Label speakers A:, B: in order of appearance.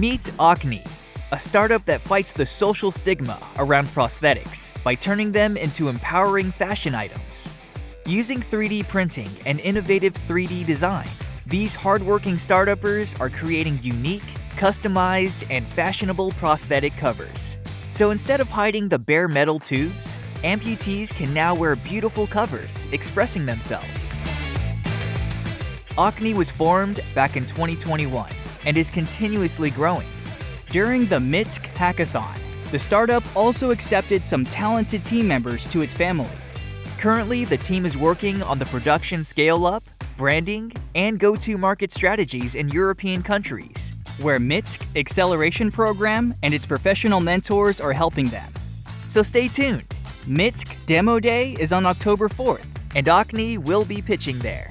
A: Meet oqni, a startup that fights the social stigma around prosthetics by turning them into empowering fashion items. Using 3D printing and innovative 3D design, these hardworking startuppers are creating unique, customized, and fashionable prosthetic covers. So instead of hiding the bare metal tubes, amputees can now wear beautiful covers expressing themselves. Oqni was formed back in 2021 and is continuously growing. During the M1TQ hackathon, the startup also accepted some talented team members to its family. Currently, the team is working on the production scale-up, branding, and go-to-market strategies in European countries, where M1TQ Acceleration Program and its professional mentors are helping them. So stay tuned. M1TQ Demo Day is on October 4th, and oqni will be pitching there.